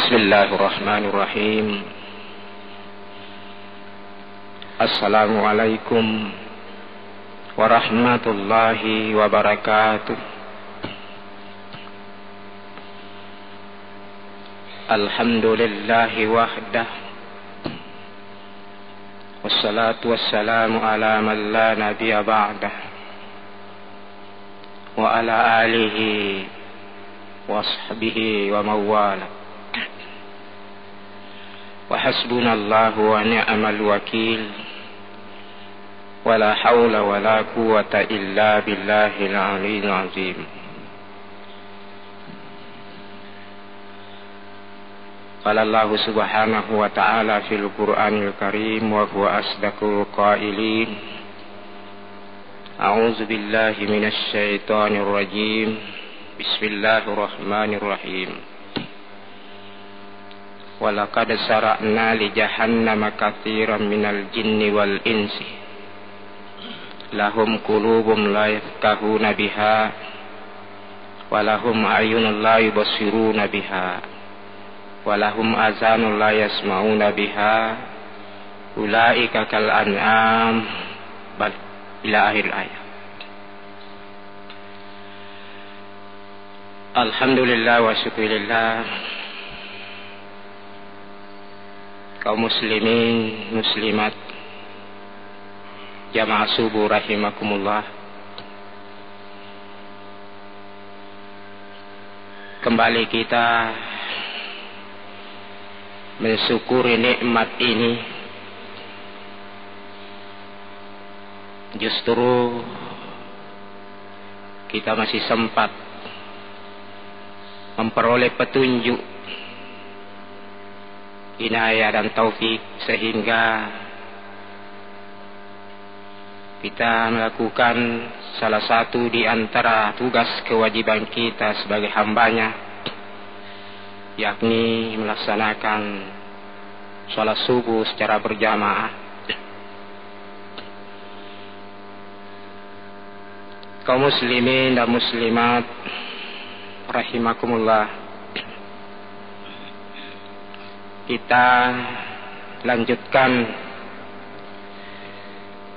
Bismillahirrahmanirrahim. Assalamualaikum warahmatullahi wabarakatuh. Alhamdulillahi wahdah, wassalatu wassalamu ala man la nabiyya ba'dah, wa ala alihi wa ashabihi wa mawala. Wa hasbunallahu wa ni'mal wakil, wa la hawla wa la quwwata illa billahil aliyyil azim. Qala Allah subhanahu wa ta'ala fil Qur'anil Karim wa huwa asdaqul qailin. A'udzu billahi minasy syaithanir rajim. Bismillahirrahmanirrahim. Walaqad sara'na li jahannama katsiran minal jinni wal insi lahum qulubun la yafqahuna biha wa lahum a'yunun la yubsiruna biha wa lahum azanun la yasma'una biha ulaika kal an'am bal ila akhir ayat. Alhamdulillah wa syukurillah, kaum muslimin muslimat jamaah subuh rahimakumullah. Kembali kita mensyukuri nikmat ini. Justru kita masih sempat memperoleh petunjuk, inayah dan taufik, sehingga kita melakukan salah satu di antara tugas kewajiban kita sebagai hambanya, yakni melaksanakan sholat subuh secara berjamaah. Kaum muslimin dan muslimat rahimakumullah, kita lanjutkan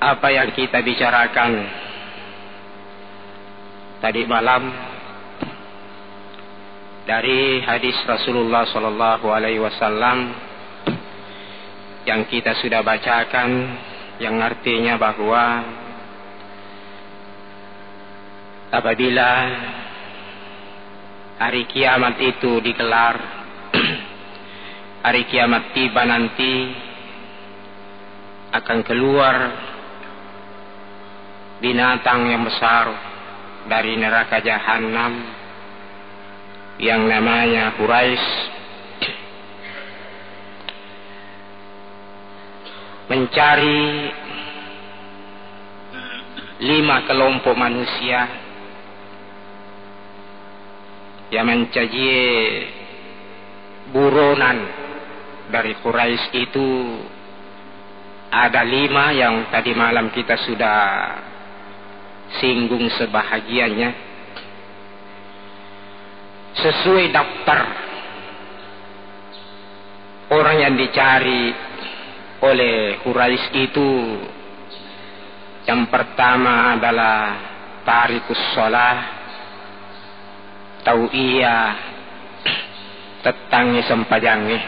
apa yang kita bicarakan tadi malam dari hadis Rasulullah sallallahu alaihi wasallam yang kita sudah bacakan, yang artinya bahwa apabila hari kiamat itu digelar, hari kiamat tiba nanti, akan keluar binatang yang besar dari neraka jahanam yang namanya Quraisy, mencari 5 kelompok manusia yang mencaji buronan dari Quraisy. Itu ada 5 yang tadi malam kita sudah singgung sebahagiannya. Sesuai daftar orang yang dicari oleh Quraisy itu, yang pertama adalah tarikus shalah, tahu iya tetangi sempajangi.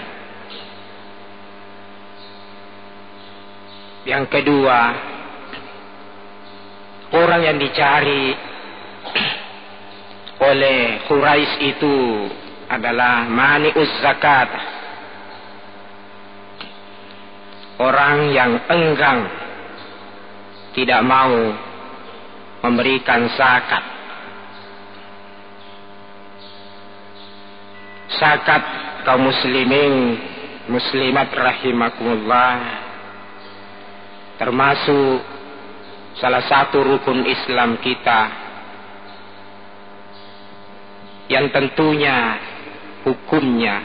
Yang kedua, orang yang dicari oleh Quraisy itu adalah mani'uz zakat, orang yang enggan, tidak mau memberikan zakat. Zakat, kaum muslimin muslimat rahimakumullah, termasuk salah satu rukun Islam kita yang tentunya hukumnya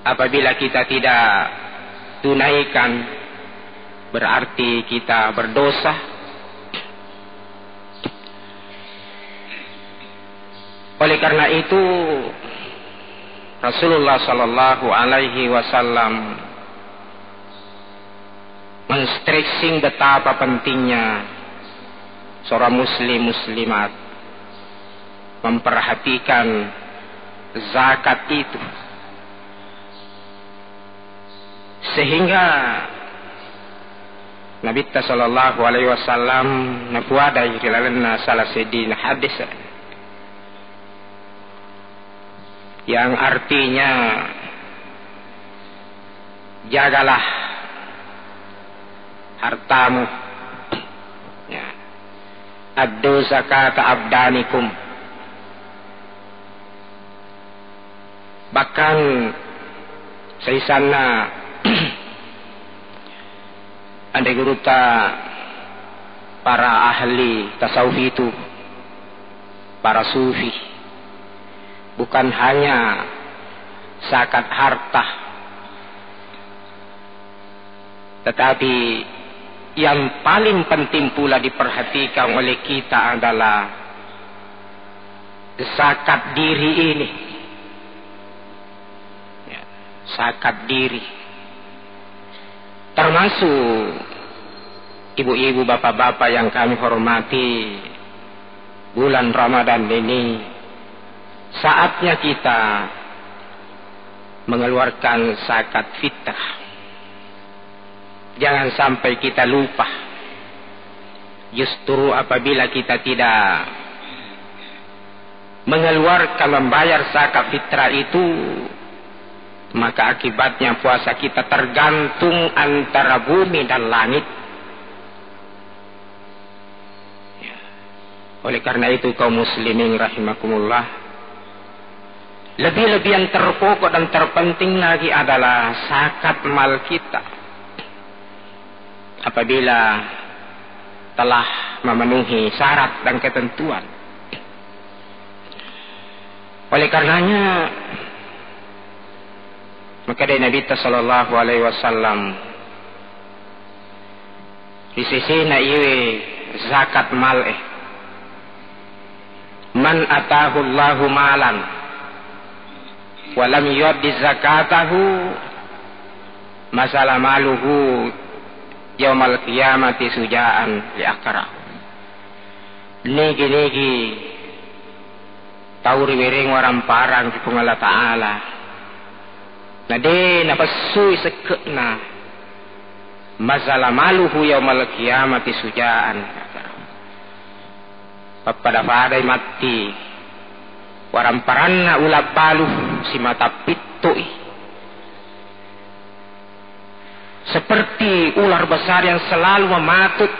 apabila kita tidak tunaikan berarti kita berdosa. Oleh karena itu Rasulullah sallallahu alaihi wasallam men-stressing betapa pentingnya seorang muslim muslimat memperhatikan zakat itu, sehingga Nabi sallallahu alaihi wasallam napuadai kilalana salah sedin hadis yang artinya jagalah hartamu, ya. Addu zakata abdanikum. Bahkan saisana andai guru para ahli tasawuf itu, para sufi, bukan hanya zakat harta, tetapi yang paling penting pula diperhatikan oleh kita adalah zakat diri ini, ya, zakat diri. Termasuk ibu-ibu, bapak-bapak yang kami hormati, bulan Ramadan ini saatnya kita mengeluarkan zakat fitrah. Jangan sampai kita lupa. Justru apabila kita tidak mengeluarkan, membayar zakat fitrah itu, maka akibatnya puasa kita tergantung antara bumi dan langit. Oleh karena itu kaum muslimin rahimakumullah, lebih-lebih yang terpokok dan terpenting lagi adalah zakat mal kita. Apabila telah memenuhi syarat dan ketentuan. Oleh karenanya, maka dari Nabi sallallahu alaihi wasallam di sisi na ieu zakat mal man atahu Allahu malan wa lam yu'ti zakatahu masalah maluhu yaumal qiyamati sujaan li akrah. Niki tauri wereng warang parang di Allah Ta'ala. Nade napasui sekena masalah maluhu yaumal qiyamati sujaan. Papada padai mati warang paranna ulap baluh si mata pitui. Seperti ular besar yang selalu mematut,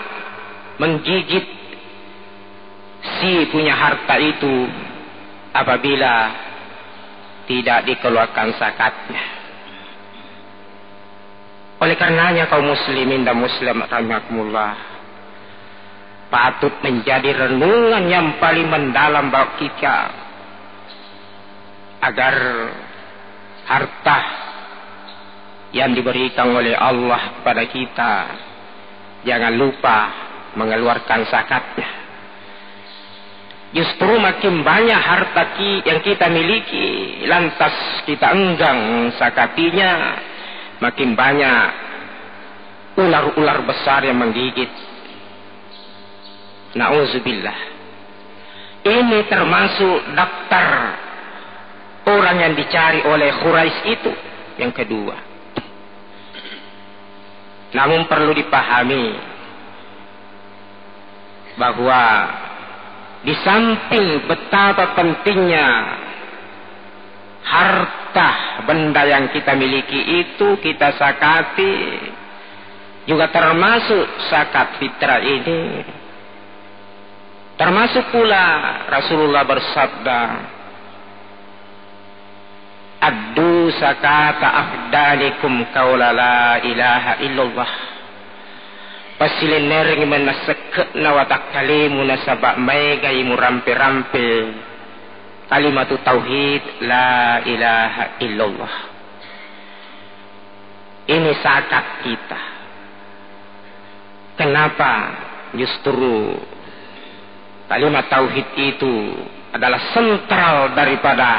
menggigit si punya harta itu apabila tidak dikeluarkan zakatnya. Oleh karenanya kaum muslimin dan muslimat rahimakumullah, patut menjadi renungan yang paling mendalam bagi kita agar harta yang diberikan oleh Allah kepada kita jangan lupa mengeluarkan zakatnya. Justru makin banyak harta yang kita miliki lantas kita enggan zakatinya, makin banyak ular-ular besar yang menggigit. Nauzubillah. Ini termasuk daftar orang yang dicari oleh Quraisy itu yang kedua. Namun perlu dipahami bahwa di samping betapa pentingnya harta benda yang kita miliki itu kita zakati, juga termasuk zakat fitrah ini. Termasuk pula Rasulullah bersabda, addu zakata afdalikum qaula la ilaha illallah. Pasiliner menasek na watak kalimu nasabak megai murampe-rampe kalimatu tauhid la ilaha illallah. Ini zakat kita. Kenapa? Justru kalimat tauhid itu adalah sentral daripada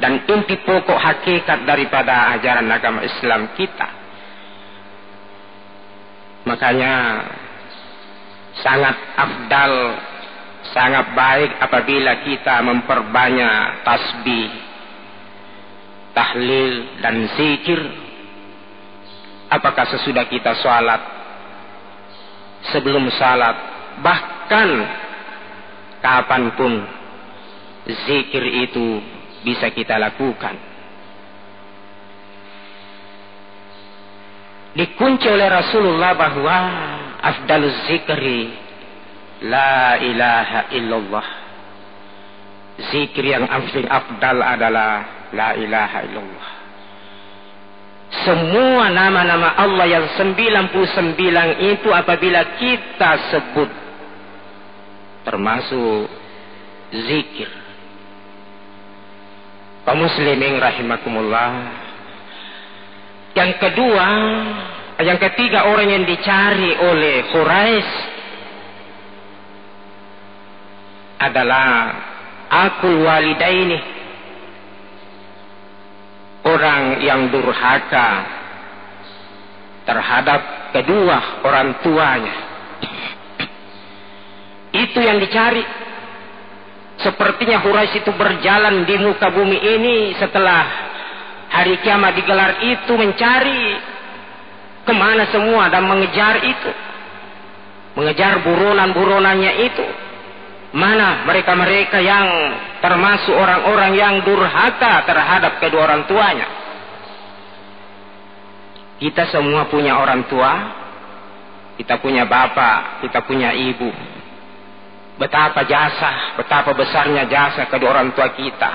dan inti pokok hakikat daripada ajaran agama Islam kita. Makanya sangat afdal, sangat baik apabila kita memperbanyak tasbih, tahlil dan zikir. Apakah sesudah kita sholat, sebelum sholat, bahkan kapanpun zikir itu bisa kita lakukan. Dikunci oleh Rasulullah bahwa afdaluz zikri la ilaha illallah. Zikir yang afdal adalah la ilaha illallah. Semua nama-nama Allah yang 99 itu apabila kita sebut, termasuk zikir. Kaum muslimin rahimakumullah. Yang kedua, yang ketiga orang yang dicari oleh Quraisy adalah akul walidaini, orang yang durhaka terhadap kedua orang tuanya. Itu yang dicari. Sepertinya Quraisy itu berjalan di muka bumi ini setelah hari kiamat digelar itu, mencari kemana semua dan mengejar itu, mengejar buronan-buronannya itu. Mana mereka-mereka yang termasuk orang-orang yang durhaka terhadap kedua orang tuanya. Kita semua punya orang tua, kita punya bapak, kita punya ibu. Betapa jasa, betapa besarnya jasa kedua orang tua kita.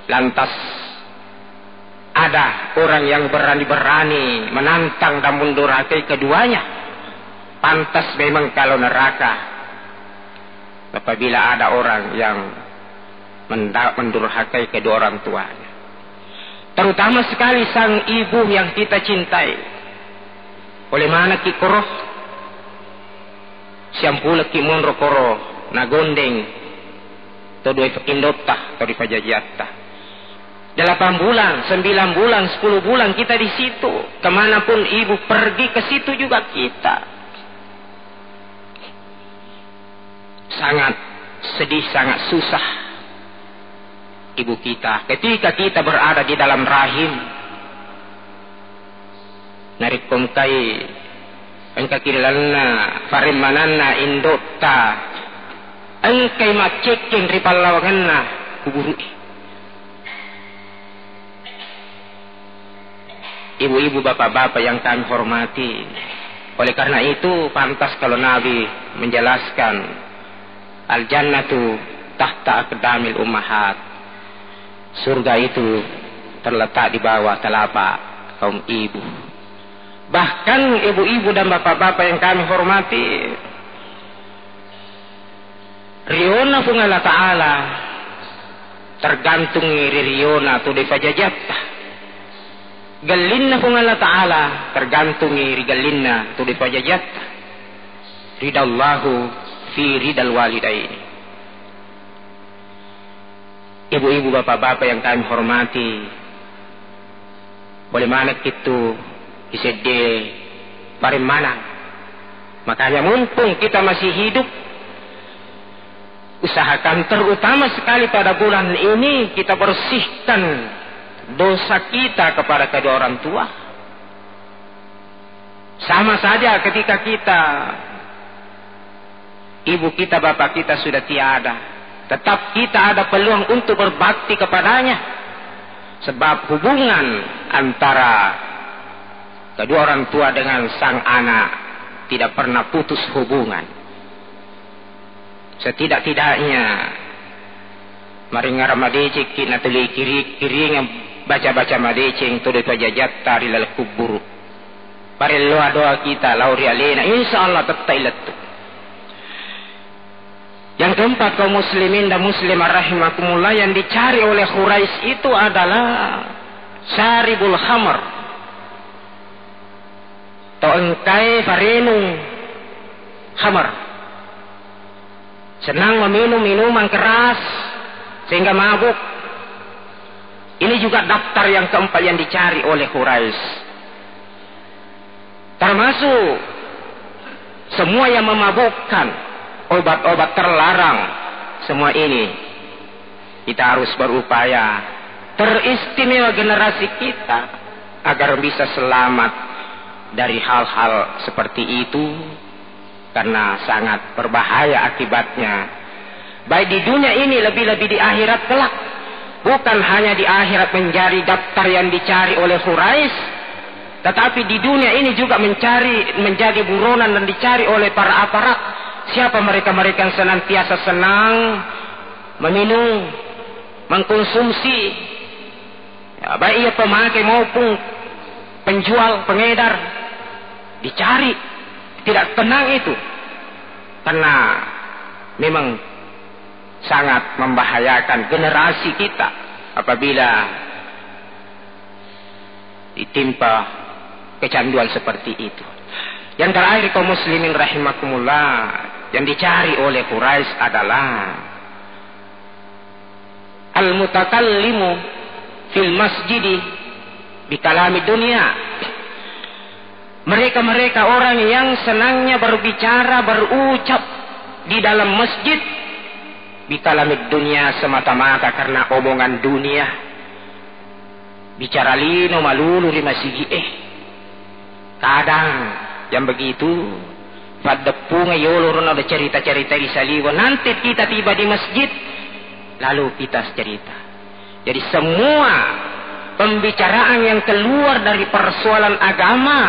Lantas ada orang yang berani-berani menantang dan mendurhakai keduanya. Pantas memang kalau neraka apabila ada orang yang mendurhakai kedua orang tuanya. Terutama sekali sang ibu yang kita cintai. Oleh mana kikoroh siampula kimonro koro nagondeng todo ifakindota todo ifajajiatta. 8 bulan, 9 bulan, 10 bulan kita di situ. Kemanapun ibu pergi, ke situ juga kita. Sangat sedih, sangat susah ibu kita ketika kita berada di dalam rahim. Narik komkai engka kirilanna farimananna indota engkai maceking ripallawanganna kuburu. Ibu-ibu, bapak-bapak yang kami hormati, oleh karena itu pantas kalau Nabi menjelaskan al-jannatu tahta aqdamil ummahat. Surga itu terletak di bawah telapak kaum ibu. Bahkan ibu-ibu dan bapak-bapak yang kami hormati, riona fungala ta'ala tergantung riona tu defajajatta. Galinna kung Allah Ta'ala tergantung rigalinna tu dipajajat ridallahu fi ridal walidaini. Ibu-ibu, bapak-bapak yang kami hormati, boleh mana itu isedde parimana. Makanya mumpung kita masih hidup, usahakan terutama sekali pada bulan ini kita bersihkan dosa kita kepada kedua orang tua. Sama saja ketika kita, ibu kita, bapak kita sudah tiada, tetap kita ada peluang untuk berbakti kepadanya. Sebab hubungan antara kedua orang tua dengan sang anak tidak pernah putus hubungan. Setidak-tidaknya maringar madecik kina tuli kiri baca-baca madecing tulis pajajat tari lal kubur. Parello doa kita lauri alena insyaallah tattailat. Yang keempat, kaum muslimin dan muslimah rahimakumullah, yang dicari oleh Quraisy itu adalah syaribul khamr. Toengkai farenung khamr. Senang meminum minuman keras sehingga mabuk. Ini juga daftar yang keempat yang dicari oleh Quraisy. Termasuk semua yang memabukkan, obat-obat terlarang, semua ini kita harus berupaya teristimewa generasi kita agar bisa selamat dari hal-hal seperti itu, karena sangat berbahaya akibatnya, baik di dunia ini lebih-lebih di akhirat kelak. Bukan hanya di akhirat menjadi daftar yang dicari oleh Quraisy, tetapi di dunia ini juga menjadi buronan dan dicari oleh para aparat. Siapa mereka-mereka yang senantiasa senang meminum, mengkonsumsi, ya, baik ia pemakai maupun penjual, pengedar, dicari. Tidak tenang itu, karena memang sangat membahayakan generasi kita apabila ditimpa kecanduan seperti itu. Yang terakhir, kaum muslimin rahimakumullah, yang dicari oleh Quraisy adalah al-mutakallimu fil masjidi bi kalami dunia. Mereka-mereka orang yang senangnya berbicara, berucap di dalam masjid bikalamid dunia, semata-mata karena omongan dunia. Bicara lino malulu rimasigi kadang yang begitu pada punga yolorun ada cerita-cerita di saliwa. Nanti kita tiba di masjid lalu kita cerita. Jadi semua pembicaraan yang keluar dari persoalan agama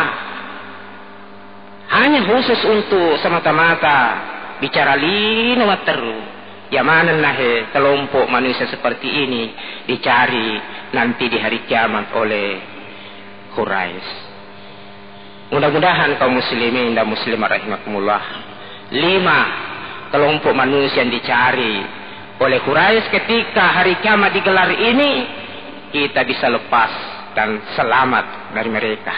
hanya khusus untuk semata-mata bicara lino materu. Yamanan nahe kelompok manusia seperti ini dicari nanti di hari kiamat oleh Quraisy. Mudah-mudahan kaum muslimin dan muslimah rahimakumullah, 5 kelompok manusia yang dicari oleh Quraisy ketika hari kiamat digelar ini, kita bisa lepas dan selamat dari mereka.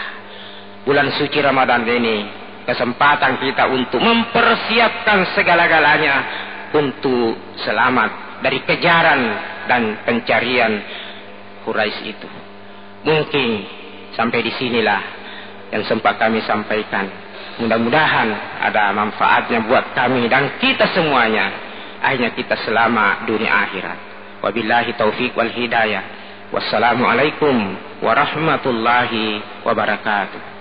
Bulan suci Ramadan ini kesempatan kita untuk mempersiapkan segala-galanya untuk selamat dari kejaran dan pencarian Quraisy itu. Mungkin sampai di sinilah yang sempat kami sampaikan. Mudah-mudahan ada manfaatnya buat kami dan kita semuanya. Akhirnya kita selamat dunia akhirat. Wabillahi taufiq wal hidayah. Wassalamualaikum warahmatullahi wabarakatuh.